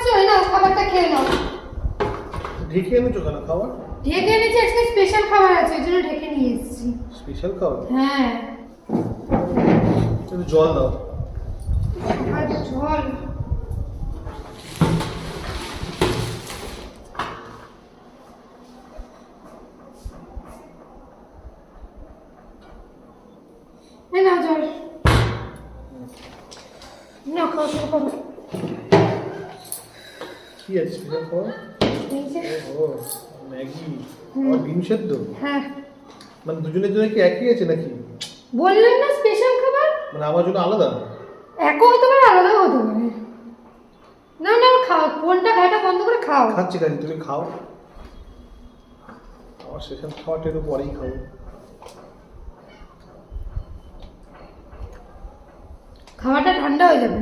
করছো? এই নাও খাবারটা খেয়ে নাও। ঢেকে এনেছো কেন খাবার? ঢেকে এনেছি, আজকে স্পেশাল খাবার আছে, ওই জন্য ঢেকে নিয়ে এসেছি। স্পেশাল খাবার? হ্যাঁ। একটু জল দাও। আর জল? এই নাও জল। নাও খাওয়া শুরু করো। কি আছে স্পেশাল খাবার? এই যে। ও ম্যাগি আর ডিম সেদ্ধ। হ্যাঁ। মানে দুজনের জন্য কি একই আছে নাকি? বললেন না স্পেশাল খাবার? মানে আমার জন্য আলাদা? একও হতে পারে, আলাদাও হতে পারে। না না খাও, ফোনটা ঘাটা বন্ধ করে খাও। খাচ্ছি খাচ্ছি, তুমি খাও। আমার স্পেশাল খাবারটা একটু পরেই খাবো। খাওয়াটা ঠান্ডা হয়ে যাবে।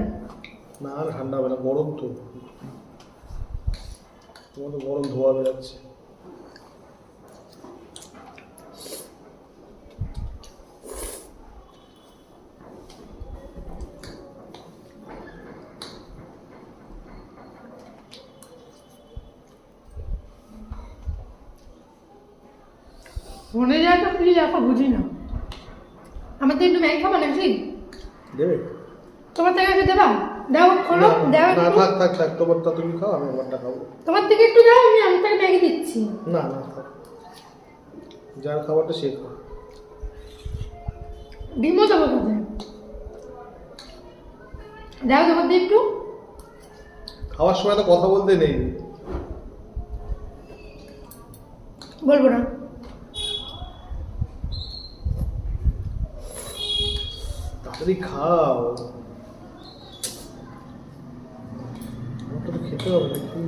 না আর ঠান্ডা হবে না, গরম তো। তোমার তো গরম ধোয়া বেরোচ্ছে। মনে যায় তো কি দেখো, বুঝি না। আমার তো একটু ম্যাগি খাবো নাকি? দেবে? তোমার থেকে একটু দেবা? দাও, খোলো, দাও না, একটু। থাক থাক থাক, তোমারটা তুমি খাও, আমি আমারটা খাবো। তোমার থেকে একটু দাও, আমি আমার থেকে ম্যাগি দিচ্ছি। না না থাক, যার খাবারটা সে খাও। ডিমও দেবো তাতে। দাও তোমার দিয়ে একটু। খাওয়ার সময় তো কথা বলতে নেই। বলবো না। তাড়াতাড়ি খাও, আমাকে তো খেতে হবে নাকি?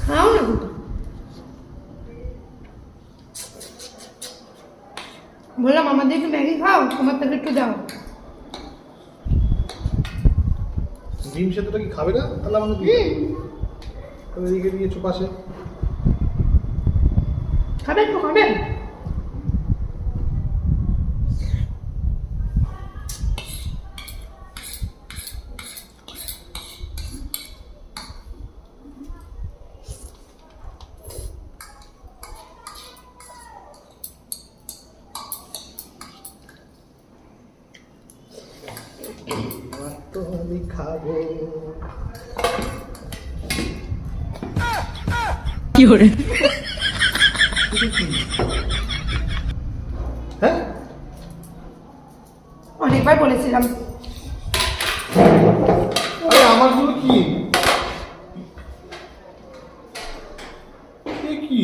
খাও না কিন্তু। বললাম আমাদের একটু ম্যাগি খাও, তোমার থেকে একটু দাও। ডিম সেদ্ধটা কি খাবে না? তাহলে আমাকে দিয়ে তুমি এদিকে দিয়েছো পাশে। খাবে একটু, খাবে। আমার তো আমি খাবো। কি করে? হ্যাঁ, অনেকবার বলেছিলাম। আরে আমার জন্য কি? এ কি?